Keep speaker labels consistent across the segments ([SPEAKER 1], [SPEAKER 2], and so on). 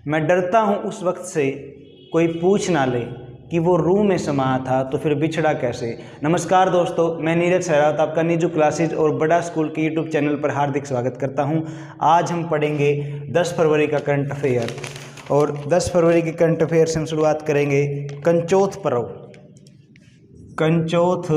[SPEAKER 1] मैं डरता हूँ उस वक्त से कोई पूछ ना ले कि वो रूह में समाया था तो फिर बिछड़ा कैसे। नमस्कार दोस्तों, मैं नीरज सहरावत आपका नीजू क्लासेज और बड़ा स्कूल के यूट्यूब चैनल पर हार्दिक स्वागत करता हूं। आज हम पढ़ेंगे 10 फरवरी का करंट अफेयर और 10 फरवरी के करंट अफेयर से हम शुरुआत करेंगे कंचौथ पर्व। कंचौथ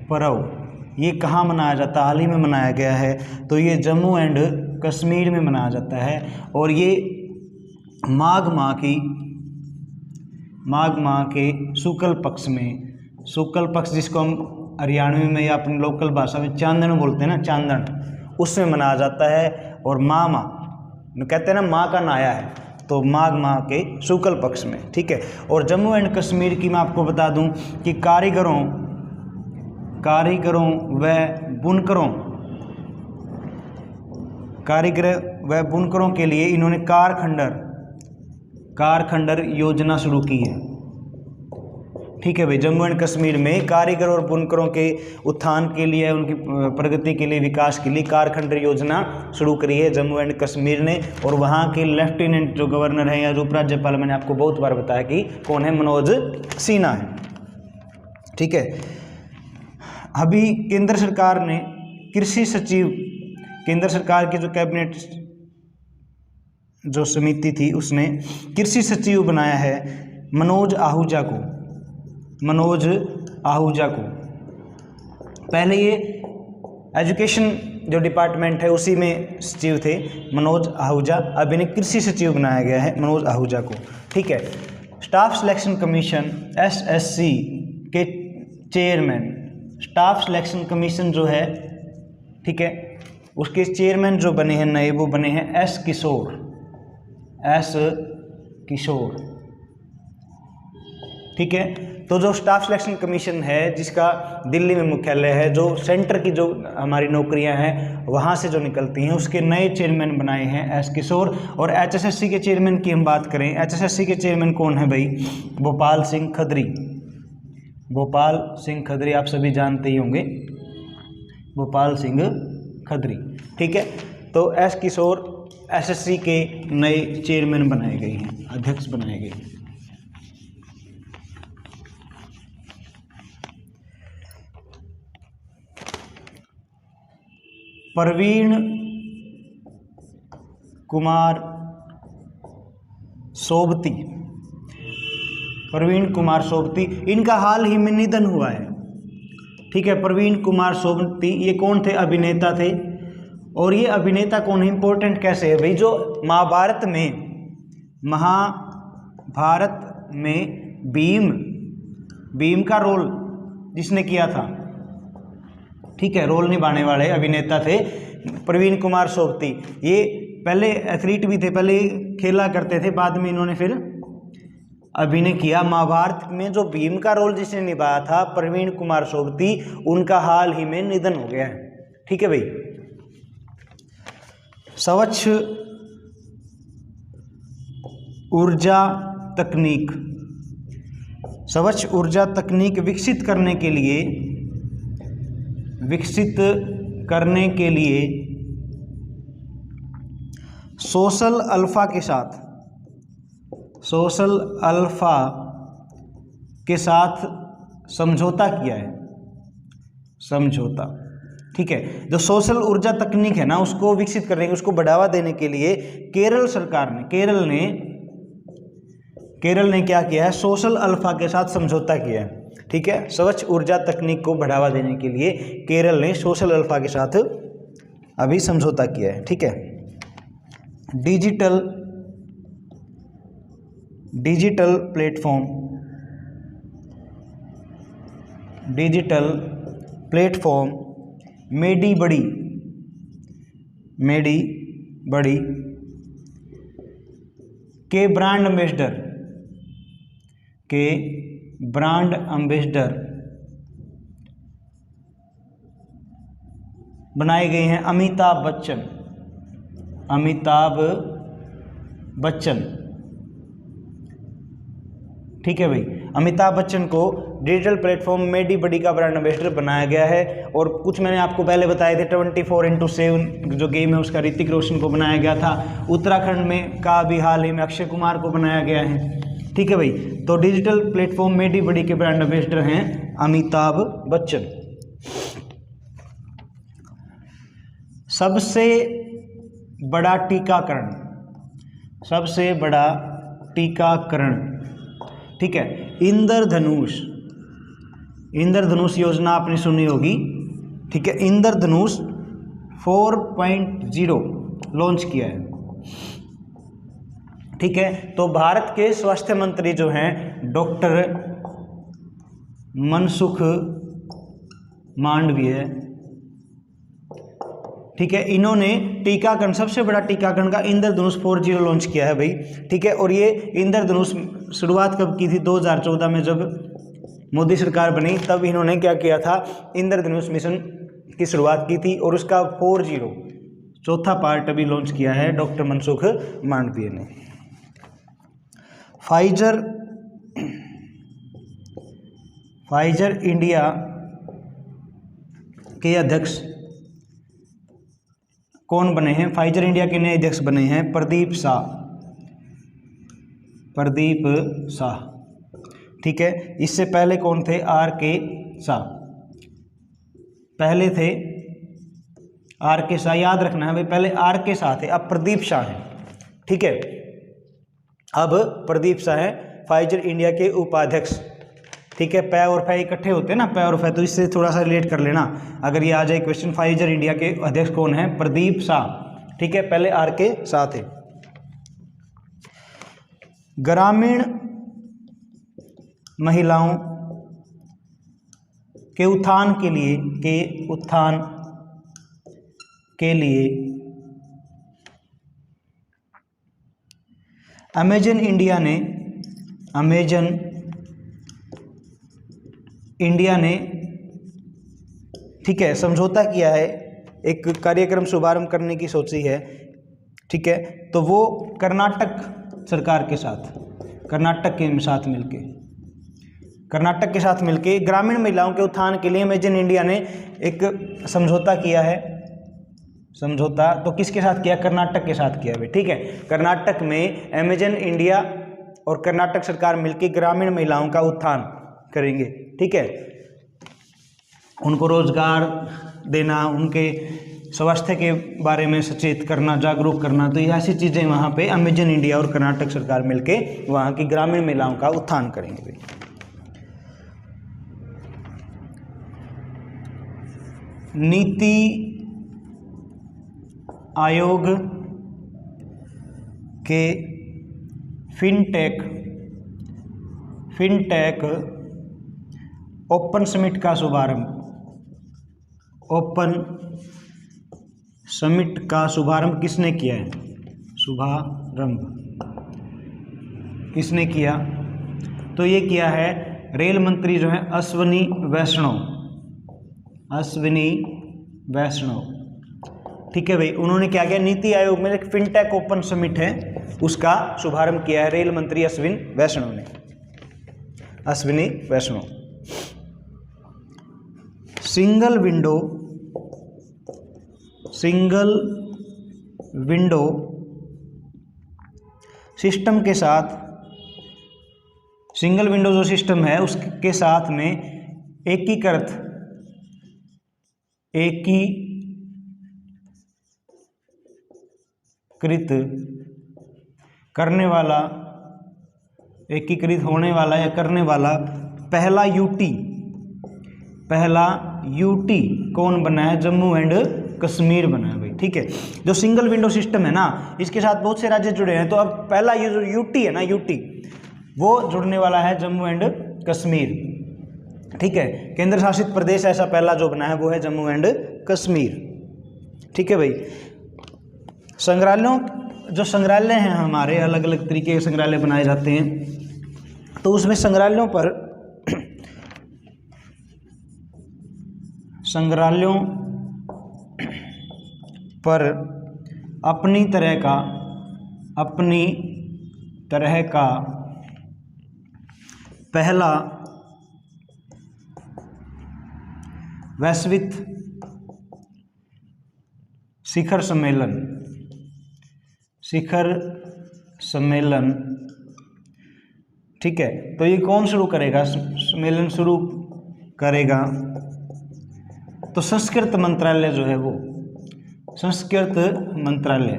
[SPEAKER 1] पर्व ये कहाँ मनाया जाता है? हाल ही में मनाया गया है, तो ये जम्मू एंड कश्मीर में मनाया जाता है और ये माघ माह के शुक्ल पक्ष में, शुक्ल पक्ष जिसको हम हरियाणवी में या अपनी लोकल भाषा में चांदन बोलते हैं ना, चांदन, उसमें मनाया जाता है। और माह कहते हैं ना, माँ का नाया है, तो माघ माह के शुक्ल पक्ष में, ठीक है। और जम्मू एंड कश्मीर की मैं आपको बता दूं कि कारीगरों व बुनकरों के लिए इन्होंने कारखंडर योजना शुरू की है, ठीक है भाई। जम्मू एंड कश्मीर में कारीगर और बुनकरों के उत्थान के लिए, उनकी प्रगति के लिए, विकास के लिए कारखंडर योजना शुरू करी है जम्मू एंड कश्मीर ने। और वहाँ के लेफ्टिनेंट जो गवर्नर हैं या जो उपराज्यपाल, मैंने आपको बहुत बार बताया कि कौन है, मनोज सिन्हा है, ठीक है। अभी केंद्र सरकार ने कृषि सचिव, केंद्र सरकार की जो कैबिनेट जो समिति थी उसने कृषि सचिव बनाया है मनोज आहूजा को। पहले ये एजुकेशन जो डिपार्टमेंट है उसी में सचिव थे मनोज आहूजा, अब इन्हें कृषि सचिव बनाया गया है मनोज आहूजा को, ठीक है। स्टाफ सिलेक्शन कमीशन SSC के चेयरमैन, स्टाफ सिलेक्शन कमीशन जो है, ठीक है, उसके चेयरमैन जो बने हैं नए, वो बने हैं एस किशोर, ठीक है। तो जो स्टाफ सिलेक्शन कमीशन है जिसका दिल्ली में मुख्यालय है, जो सेंटर की जो हमारी नौकरियां हैं वहाँ से जो निकलती हैं, उसके नए चेयरमैन बनाए हैं एस किशोर। और HSSC के चेयरमैन की हम बात करें, HSSC के चेयरमैन कौन है भाई? भोपाल सिंह खदरी, आप सभी जानते ही होंगे, भोपाल सिंह खदरी, ठीक है। तो एस किशोर SSC के नए चेयरमैन बनाए गए हैं, अध्यक्ष बनाए गए हैं। प्रवीण कुमार सोबती, इनका हाल ही में निधन हुआ है, ठीक है। प्रवीण कुमार सोबती ये कौन थे? अभिनेता थे। और ये अभिनेता कौन है, इंपॉर्टेंट कैसे है भाई? जो महाभारत में भीम का रोल जिसने किया था, ठीक है, रोल निभाने वाले अभिनेता थे प्रवीण कुमार सोबती। ये पहले एथलीट भी थे, पहले खेला करते थे, बाद में इन्होंने फिर अभिनय किया। महाभारत में जो भीम का रोल जिसने निभाया था, प्रवीण कुमार सोबती, उनका हाल ही में निधन हो गया है, ठीक है भाई। स्वच्छ ऊर्जा तकनीक विकसित करने के लिए सोशल अल्फा के साथ समझौता किया है, ठीक है। जो सोशल ऊर्जा तकनीक है ना, उसको विकसित करने, उसको बढ़ावा देने के लिए केरल सरकार ने, केरल ने क्या किया है? सोशल अल्फा के साथ समझौता किया है, ठीक है। स्वच्छ ऊर्जा तकनीक को बढ़ावा देने के लिए केरल ने सोशल अल्फा के साथ अभी समझौता किया है, ठीक है। डिजिटल प्लेटफॉर्म मेडी बड़ी के ब्रांड एम्बेसडर बनाए गए हैं अमिताभ बच्चन, ठीक है भाई। अमिताभ बच्चन को डिजिटल प्लेटफॉर्म मेडी बडी का ब्रांड एम्बेसडर बनाया गया है। और कुछ मैंने आपको पहले बताए थे 24x7 जो गेम है उसका ऋतिक रोशन को बनाया गया था। उत्तराखंड में का भी हाल ही में अक्षय कुमार को बनाया गया है। ठीक है भाई, तो डिजिटल प्लेटफॉर्म मेडी बडी के ब्रांड एम्बेसडर हैं अमिताभ बच्चन। सबसे बड़ा टीकाकरण, सबसे बड़ा टीकाकरण, ठीक है, इंद्रधनुष, इंद्रधनुष योजना आपने सुनी होगी। ठीक है, इंद्रधनुष 4.0 लॉन्च किया है। ठीक है, तो भारत के स्वास्थ्य मंत्री जो हैं डॉक्टर मनसुख मांडविय, ठीक है, इन्होंने टीकाकरण, सबसे बड़ा टीकाकरण का इंद्रधनुष 4.0 लॉन्च किया है भाई। ठीक है, और ये इंद्रधनुष शुरुआत कब की थी? 2014 में जब मोदी सरकार बनी तब इन्होंने क्या किया था, इंद्रधनुष मिशन की शुरुआत की थी और उसका 4.0 चौथा पार्ट अभी लॉन्च किया है डॉक्टर मनसुख मांडविय ने। फाइजर इंडिया के अध्यक्ष कौन बने हैं? फाइजर इंडिया के नए अध्यक्ष बने हैं प्रदीप शाह, प्रदीप शाह। ठीक है, इससे पहले कौन थे? आर.के. शाह, पहले थे आर.के. शाह, याद रखना है भाई, पहले आर.के. शाह थे, अब प्रदीप शाह हैं। ठीक है, अब प्रदीप शाह है फाइजर इंडिया के उपाध्यक्ष। ठीक है, पै और फै इकट्ठे होते हैं ना, पै और फै, तो इससे थोड़ा सा रिलेट कर लेना अगर ये आ जाए क्वेश्चन। फाइजर इंडिया के अध्यक्ष कौन है? प्रदीप शाह। ठीक है, पहले आर.के. शाह थे। ग्रामीण महिलाओं के उत्थान के लिए अमेजन इंडिया ने ठीक है समझौता किया है, एक कार्यक्रम शुभारंभ करने की सोची है। ठीक है, तो वो कर्नाटक सरकार के साथ, कर्नाटक के साथ मिलके ग्रामीण महिलाओं के उत्थान के लिए अमेजन इंडिया ने एक समझौता किया है। समझौता तो किसके साथ किया? कर्नाटक के साथ किया भाई। ठीक है, कर्नाटक में अमेजन इंडिया और कर्नाटक सरकार मिलकर ग्रामीण महिलाओं का उत्थान करेंगे। ठीक है, उनको रोजगार देना, उनके स्वास्थ्य के बारे में सचेत करना, जागरूक करना, तो ये ऐसी चीज़ें वहाँ पे अमेजन इंडिया और कर्नाटक सरकार मिलके वहाँ की ग्रामीण महिलाओं का उत्थान करेंगे। NITI Aayog K fintech open summit का शुभारंभ किसने किया है? किसने किया? तो ये किया है रेल मंत्री जो है अश्विनी वैष्णव। ठीक है भाई, उन्होंने क्या किया? नीति आयोग में एक फिनटेक ओपन समिट है, उसका शुभारंभ किया है रेल मंत्री अश्विनी वैष्णव। सिंगल विंडो सिस्टम के साथ, सिंगल विंडो जो सिस्टम है उसके साथ में एकीकृत होने वाला या करने वाला पहला यूटी कौन बना है? जम्मू एंड कश्मीर बना है भाई। ठीक है, जो सिंगल विंडो सिस्टम है ना, इसके साथ बहुत से राज्य जुड़े हैं, तो अब पहला ये जो यूटी है ना, यूटी वो जुड़ने वाला है जम्मू एंड कश्मीर। ठीक है, केंद्र शासित प्रदेश ऐसा पहला जो बना है वो है जम्मू एंड कश्मीर। ठीक है भाई, संग्रहालय हैं हमारे, अलग अलग तरीके के संग्रहालय बनाए जाते हैं, तो उसमें संग्रहालयों पर अपनी तरह का पहला वैश्विक शिखर सम्मेलन, ठीक है। तो ये कौन शुरू करेगा, सम्मेलन शुरू करेगा? तो संस्कृत मंत्रालय जो है वो, संस्कृत मंत्रालय,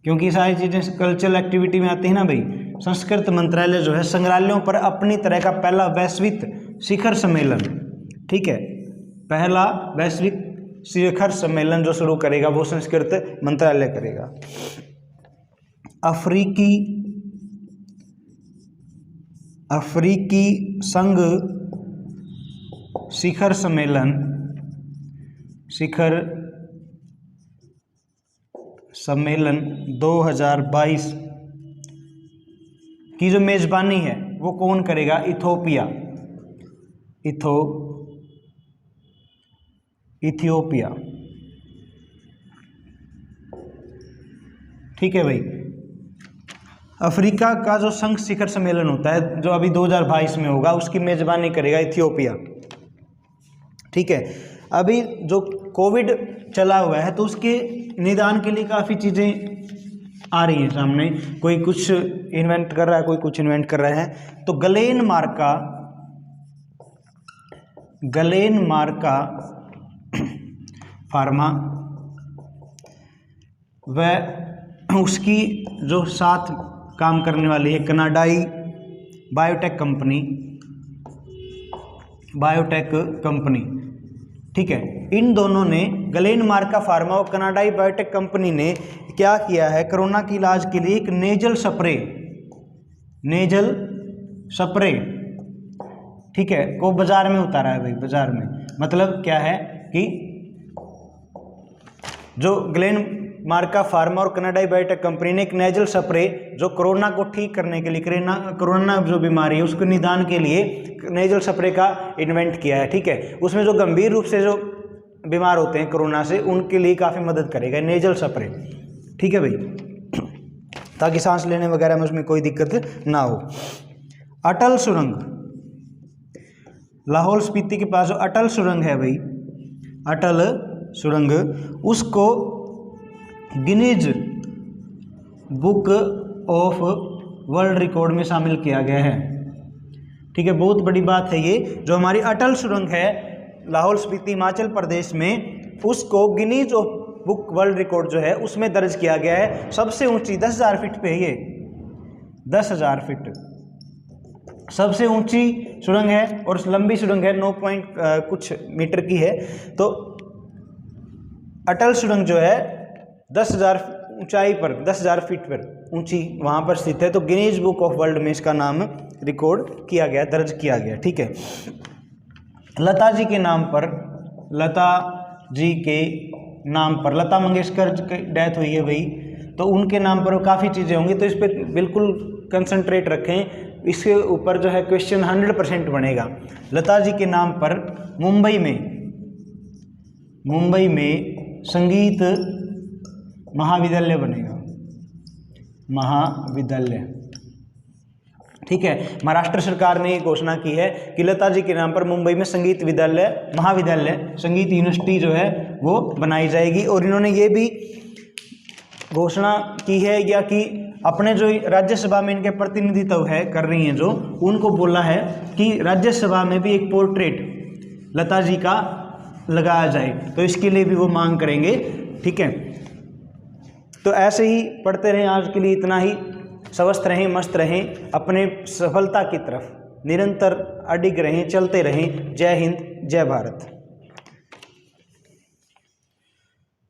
[SPEAKER 1] क्योंकि सारी चीज़ें कल्चरल एक्टिविटी में आती है ना भाई। संस्कृत मंत्रालय जो है संग्रहालयों पर अपनी तरह का पहला वैश्विक शिखर सम्मेलन, ठीक है, पहला वैश्विक शिखर सम्मेलन जो शुरू करेगा वो संस्कृत मंत्रालय करेगा। अफ्रीकी संघ शिखर सम्मेलन 2022 की जो मेजबानी है वो कौन करेगा? इथियोपिया, ठीक है भाई। अफ्रीका का जो संघ शिखर सम्मेलन होता है जो अभी 2022 में होगा, उसकी मेजबानी करेगा इथियोपिया, ठीक है। अभी जो कोविड चला हुआ है तो उसके निदान के लिए काफ़ी चीज़ें आ रही हैं सामने, कोई कुछ इन्वेंट कर रहा है, कोई कुछ इन्वेंट कर रहा है। तो गलेन मार्का फार्मा व उसकी जो साथ काम करने वाली है कनाडाई बायोटेक कंपनी, ठीक है। इन दोनों ने, गलेन मार्का फार्मा और कनाडाई बायोटेक कंपनी ने क्या किया है? कोरोना के इलाज के लिए एक नेजल स्प्रे, ठीक है, को बाजार में उतारा है भाई। बाजार में मतलब क्या है कि जो गलेन मार्का फार्मा और कनाडाई बायोटेक कंपनी ने एक नेजल स्प्रे जो कोरोना को ठीक करने के लिए, कोरोना जो बीमारी है उसके निदान के लिए नेजल स्प्रे का इन्वेंट किया है, ठीक है। उसमें जो गंभीर रूप से जो बीमार होते हैं कोरोना से, उनके लिए काफ़ी मदद करेगा नेजल स्प्रे, ठीक है भाई, ताकि सांस लेने वगैरह में उसमें कोई दिक्कत ना हो। अटल सुरंग, लाहौल स्पीति के पास जो अटल सुरंग है भाई, अटल सुरंग, उसको Guinness book of world record में शामिल किया गया है, ठीक है। बहुत बड़ी बात है ये। जो हमारी अटल सुरंग है लाहौल स्पीति हिमाचल प्रदेश में, उसको Guinness of book world record जो है उसमें दर्ज किया गया है। सबसे ऊंची 10,000 फीट पे है ये, 10,000 फीट सबसे ऊंची सुरंग है, और लंबी सुरंग है 9 कुछ मीटर की है। तो अटल सुरंग जो है 10,000 ऊंचाई पर, 10,000 फीट पर ऊंची वहाँ पर स्थित है। तो गिनीज बुक ऑफ वर्ल्ड में इसका नाम रिकॉर्ड किया गया, दर्ज किया गया, ठीक है। लता जी के नाम पर, लता मंगेशकर की डेथ हुई है भाई, तो उनके नाम पर काफ़ी चीज़ें होंगी, तो इस पर बिल्कुल कंसंट्रेट रखें। इसके ऊपर जो है क्वेश्चन 100% बनेगा। लता जी के नाम पर मुंबई में संगीत महाविद्यालय बनेगा, महाविद्यालय, ठीक है। महाराष्ट्र सरकार ने घोषणा की है कि लता जी के नाम पर मुंबई में संगीत महाविद्यालय, संगीत यूनिवर्सिटी जो है वो बनाई जाएगी। और इन्होंने ये भी घोषणा की है या कि अपने जो राज्यसभा में इनके प्रतिनिधित्व है कर रही हैं जो, उनको बोला है कि राज्यसभा में भी एक पोर्ट्रेट लता जी का लगाया जाए, तो इसके लिए भी वो मांग करेंगे, ठीक है। तो ऐसे ही पढ़ते रहें। आज के लिए इतना ही। स्वस्थ रहें, मस्त रहें, अपने सफलता की तरफ निरंतर अडिग रहें, चलते रहें। जय हिंद, जय भारत।